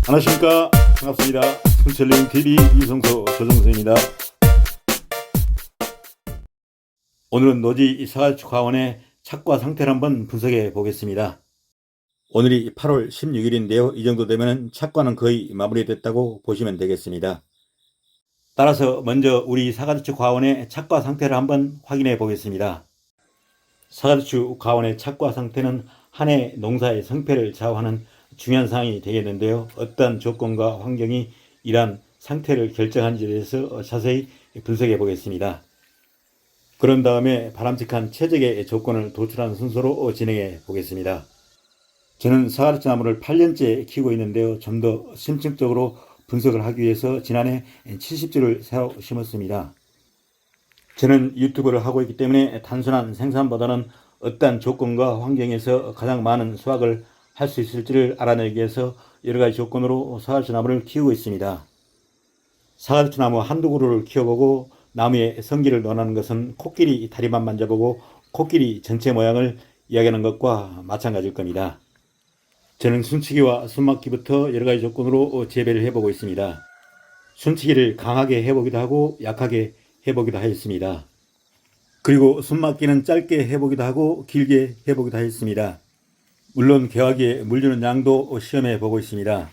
안녕하십니까. 반갑습니다. 순철링TV 이성서 조정서입니다. 오늘은 노지 사과추 과원의 착과 상태를 한번 분석해 보겠습니다. 오늘이 8월 16일인데요. 이 정도 되면 착과는 거의 마무리됐다고 보시면 되겠습니다. 따라서 먼저 우리 사과추 과원의 착과 상태를 한번 확인해 보겠습니다. 사과추 과원의 착과 상태는 한 해 농사의 성패를 좌우하는 중요한 사항이 되겠는데요. 어떤 조건과 환경이 이러한 상태를 결정하는지에 대해서 자세히 분석해 보겠습니다. 그런 다음에 바람직한 최적의 조건을 도출하는 순서로 진행해 보겠습니다. 저는 사과추 나무를 8년째 키우고 있는데요. 좀 더 심층적으로 분석을 하기 위해서 지난해 70주를 새로 심었습니다. 저는 유튜브를 하고 있기 때문에 단순한 생산보다는 어떠한 조건과 환경에서 가장 많은 수확을 할 수 있을지를 알아내기 위해서 여러가지 조건으로 사과추 나무를 키우고 있습니다. 사과추 나무 한두 그루를 키워보고 나무의 성기를 논하는 것은 코끼리 다리만 만져보고 코끼리 전체 모양을 이야기하는 것과 마찬가지일 겁니다. 저는 순치기와 순막기부터 여러가지 조건으로 재배를 해보고 있습니다. 순치기를 강하게 해보기도 하고 약하게 해보기도 하였습니다. 그리고 순막기는 짧게 해보기도 하고 길게 해보기도 하였습니다. 물론 개화기에 물 주는 양도 시험해 보고 있습니다.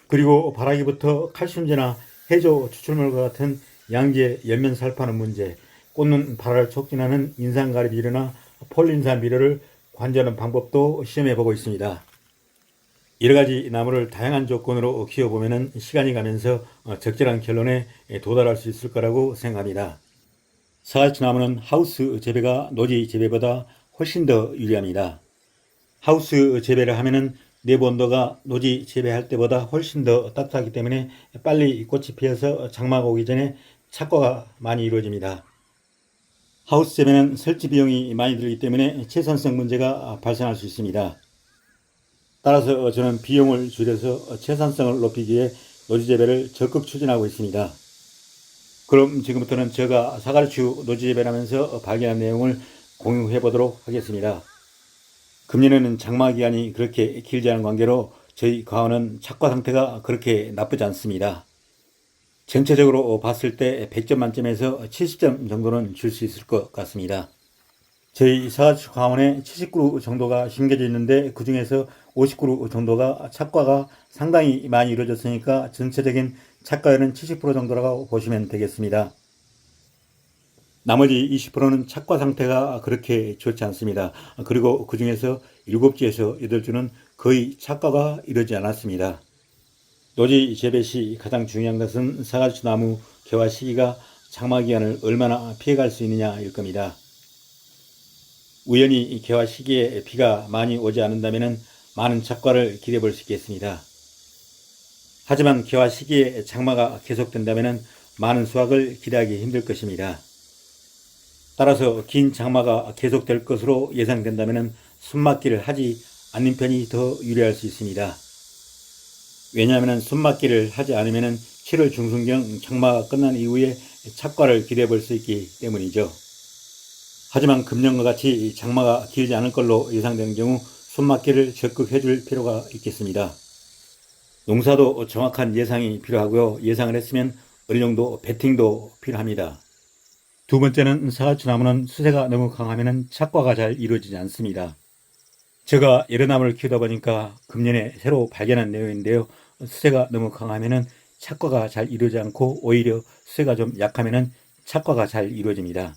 그리고 발화기부터 칼슘제나 해조 추출물과 같은 양지의 연면 살포하는 문제, 꽂는 발화를 촉진하는 인산가리 비료나 폴린산 비료를 관주하는 방법도 시험해 보고 있습니다. 여러가지 나무를 다양한 조건으로 키워보면 시간이 가면서 적절한 결론에 도달할 수 있을 거라고 생각합니다. 사과추 나무는 하우스 재배가 노지 재배보다 훨씬 더 유리합니다. 하우스 재배를 하면은 내부 온도가 노지 재배할 때보다 훨씬 더 따뜻하기 때문에 빨리 꽃이 피어서 장마가 오기 전에 착과가 많이 이루어집니다. 하우스 재배는 설치 비용이 많이 들기 때문에 채산성 문제가 발생할 수 있습니다. 따라서 저는 비용을 줄여서 채산성을 높이기 위해 노지 재배를 적극 추진하고 있습니다. 그럼 지금부터는 제가 사과추 노지 재배를 하면서 발견한 내용을 공유해 보도록 하겠습니다. 금년에는 장마 기간이 그렇게 길지 않은 관계로 저희 과원은 착과 상태가 그렇게 나쁘지 않습니다. 전체적으로 봤을 때 100점 만점에서 70점 정도는 줄 수 있을 것 같습니다. 저희 사과추 과원에 70그루 정도가 심겨져 있는데 그 중에서 50그루 정도가 착과가 상당히 많이 이루어졌으니까 전체적인 착과율은 70% 정도라고 보시면 되겠습니다. 나머지 20%는 착과 상태가 그렇게 좋지 않습니다. 그리고 그 중에서 7주에서 8주는 거의 착과가 이루어지지 않았습니다. 노지 재배 시 가장 중요한 것은 사과추 나무 개화 시기가 장마 기간을 얼마나 피해갈 수 있느냐일 겁니다. 우연히 개화 시기에 비가 많이 오지 않는다면 많은 착과를 기대해 볼 수 있겠습니다. 하지만 개화 시기에 장마가 계속된다면 많은 수확을 기대하기 힘들 것입니다. 따라서 긴 장마가 계속될 것으로 예상된다면 순막기를 하지 않는 편이 더 유리할 수 있습니다. 왜냐하면 순막기를 하지 않으면 7월 중순경 장마가 끝난 이후에 착과를 기대해 볼 수 있기 때문이죠. 하지만 금년과 같이 장마가 길지 않을 걸로 예상되는 경우 순막기를 적극 해줄 필요가 있겠습니다. 농사도 정확한 예상이 필요하고요. 예상을 했으면 어느 정도 베팅도 필요합니다. 두 번째는 사과추 나무는 수세가 너무 강하면 착과가 잘 이루어지지 않습니다. 제가 여러 나무를 키우다 보니까 금년에 새로 발견한 내용인데요. 수세가 너무 강하면 착과가 잘 이루어지지 않고 오히려 수세가 좀 약하면 착과가 잘 이루어집니다.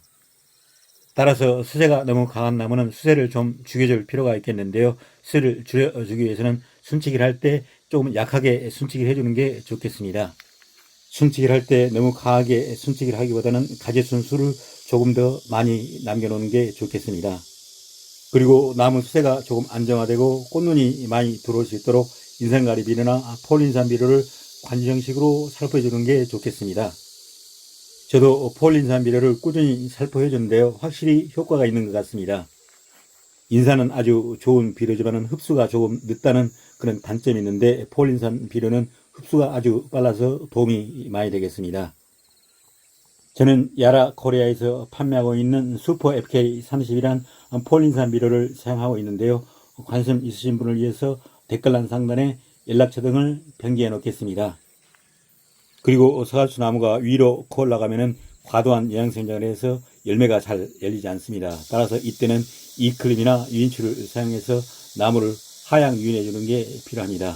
따라서 수세가 너무 강한 나무는 수세를 좀 죽여줄 필요가 있겠는데요. 수세를 줄여주기 위해서는 순치기를 할 때 조금 약하게 순치기를 해주는 게 좋겠습니다. 순치기를 할 때 너무 강하게 순치기를 하기보다는 가지순수를 조금 더 많이 남겨놓는 게 좋겠습니다. 그리고 나무 수세가 조금 안정화되고 꽃눈이 많이 들어올 수 있도록 인산가리 비료나 폴린산 비료를 관주 형식으로 살포해 주는 게 좋겠습니다. 저도 폴린산 비료를 꾸준히 살포해 주는데요. 확실히 효과가 있는 것 같습니다. 인산은 아주 좋은 비료지만 흡수가 조금 늦다는 그런 단점이 있는데 폴린산 비료는 흡수가 아주 빨라서 도움이 많이 되겠습니다. 저는 야라 코리아에서 판매하고 있는 슈퍼 FK30이란 폴린산 비료를 사용하고 있는데요. 관심 있으신 분을 위해서 댓글란 상단에 연락처 등을 변기해 놓겠습니다. 그리고 서갈수 나무가 위로 커 올라가면은 과도한 영양성장을 해서 열매가 잘 열리지 않습니다. 따라서 이때는 이클림이나 유인추를 사용해서 나무를 하향 유인해 주는 게 필요합니다.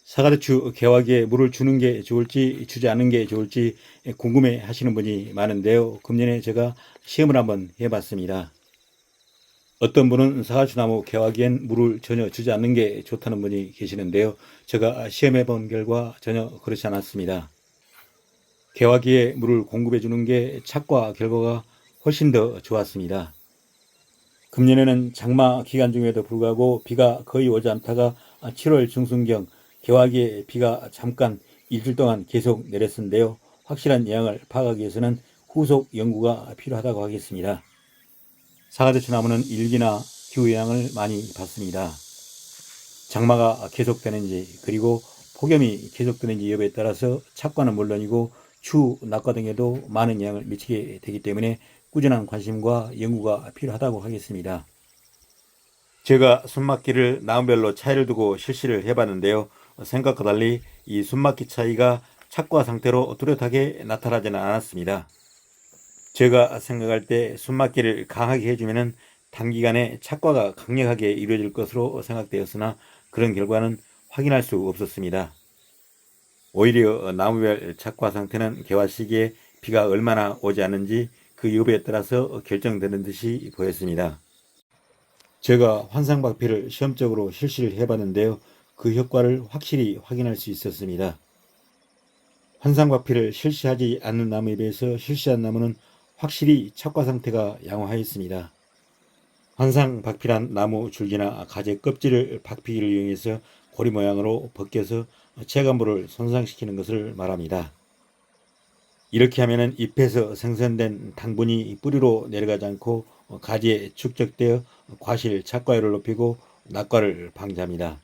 사과대추 개화기에 물을 주는 게 좋을지 주지 않는 게 좋을지 궁금해 하시는 분이 많은데요. 금년에 제가 시험을 한번 해봤습니다. 어떤 분은 사과추나무 개화기엔 물을 전혀 주지 않는 게 좋다는 분이 계시는데요. 제가 시험해 본 결과 전혀 그렇지 않았습니다. 개화기에 물을 공급해 주는 게 착과 결과가 훨씬 더 좋았습니다. 금년에는 장마 기간 중에도 불구하고 비가 거의 오지 않다가 7월 중순경 개화기에 비가 잠깐 일주일 동안 계속 내렸는데요. 확실한 영향을 파악하기 위해서는 후속 연구가 필요하다고 하겠습니다. 사과대추 나무는 일기나 기후 영향을 많이 받습니다. 장마가 계속되는지 그리고 폭염이 계속되는지 여부에 따라서 착과는 물론이고 추, 낙과 등에도 많은 영향을 미치게 되기 때문에 꾸준한 관심과 연구가 필요하다고 하겠습니다. 제가 순막기를 나무별로 차이를 두고 실시를 해봤는데요. 생각과 달리 이 순막기 차이가 착과 상태로 뚜렷하게 나타나지는 않았습니다. 제가 생각할 때 순막기를 강하게 해주면 단기간에 착과가 강력하게 이루어질 것으로 생각되었으나 그런 결과는 확인할 수 없었습니다. 오히려 나무별 착과 상태는 개화 시기에 비가 얼마나 오지 않는지 그 여부에 따라서 결정되는 듯이 보였습니다. 제가 환상박피를 시험적으로 실시를 해봤는데요. 그 효과를 확실히 확인할 수 있었습니다. 환상박피를 실시하지 않는 나무에 비해서 실시한 나무는 확실히 착과 상태가 양호하였습니다. 환상박피란 나무 줄기나 가지 껍질을 박피기를 이용해서 고리 모양으로 벗겨서 체감부를 손상시키는 것을 말합니다. 이렇게 하면 잎에서 생성된 당분이 뿌리로 내려가지 않고 가지에 축적되어 과실 착과율을 높이고 낙과를 방지합니다.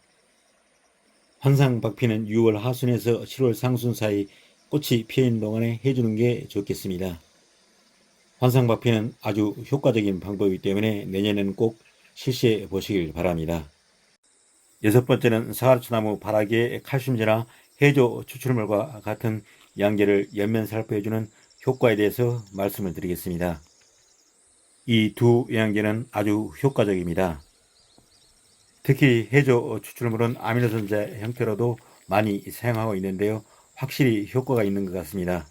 환상박피는 6월 하순에서 7월 상순 사이 꽃이 피어있는 동안에 해주는 게 좋겠습니다. 환상박피는 아주 효과적인 방법이기 때문에 내년에는 꼭 실시해 보시길 바랍니다. 여섯 번째는 사과추나무 바라기에 칼슘제나 해조 추출물과 같은 양계를 연면 살포해주는 효과에 대해서 말씀을 드리겠습니다. 이 두 영양제는 아주 효과적입니다. 특히 해조 추출물은 아미노산제 형태로도 많이 사용하고 있는데요. 확실히 효과가 있는 것 같습니다.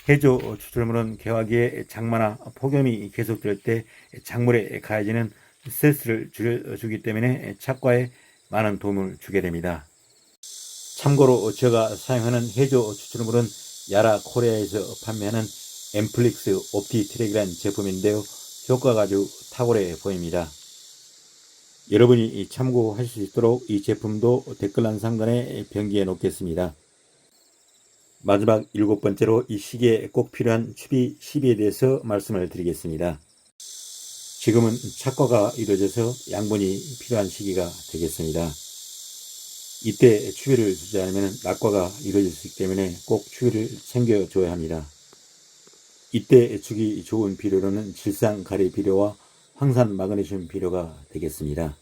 해조 추출물은 개화기에 장마나 폭염이 계속될 때 작물에 가해지는 스트레스를 줄여주기 때문에 착과에 많은 도움을 주게 됩니다. 참고로 제가 사용하는 해조 추출물은 야라 코리아에서 판매하는 엠플릭스 옵티트랙이라는 제품인데요. 효과가 아주 탁월해 보입니다. 여러분이 참고하실 수 있도록 이 제품도 댓글란 상단에 변기해 놓겠습니다. 마지막 7번째로 이 시기에 꼭 필요한 추비 시비에 대해서 말씀을 드리겠습니다. 지금은 착과가 이루어져서 양분이 필요한 시기가 되겠습니다. 이때 추비를 주지 않으면 낙과가 이루어질 수 있기 때문에 꼭 추비를 챙겨줘야 합니다. 이때 주기 좋은 비료로는 질산가리 비료와 황산 마그네슘 비료가 되겠습니다.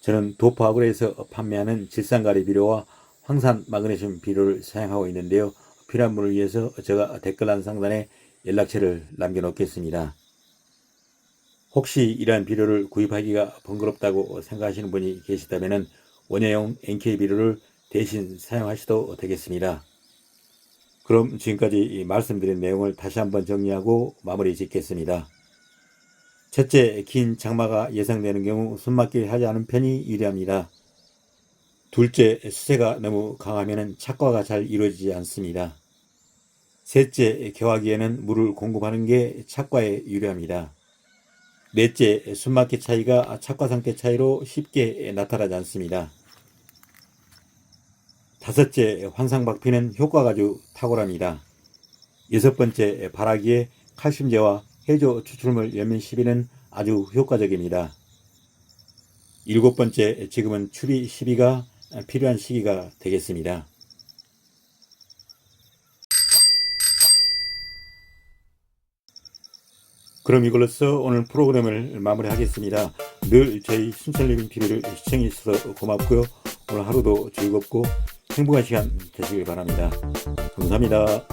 저는 도프아그로에서 판매하는 질산가리 비료와 황산 마그네슘 비료를 사용하고 있는데요. 필요한 분을 위해서 제가 댓글란 상단에 연락처를 남겨놓겠습니다. 혹시 이러한 비료를 구입하기가 번거롭다고 생각하시는 분이 계시다면 원예용 NK 비료를 대신 사용하셔도 되겠습니다. 그럼 지금까지 말씀드린 내용을 다시 한번 정리하고 마무리 짓겠습니다. 첫째, 긴 장마가 예상되는 경우 순막기를 하지 않은 편이 유리합니다. 둘째, 수세가 너무 강하면 착과가 잘 이루어지지 않습니다. 셋째, 개화기에는 물을 공급하는 게 착과에 유리합니다. 넷째, 순막기 차이가 착과 상태 차이로 쉽게 나타나지 않습니다. 다섯째, 환상박피는 효과가 아주 탁월합니다. 여섯 번째, 바라기에 칼슘제와 해조 추출물 연면 시비는 아주 효과적입니다. 일곱 번째, 지금은 추비 시비가 필요한 시기가 되겠습니다. 그럼 이걸로써 오늘 프로그램을 마무리하겠습니다. 늘 저희 순천리빙TV를 시청해 주셔서 고맙고요. 오늘 하루도 즐겁고 행복한 시간 되시길 바랍니다. 감사합니다.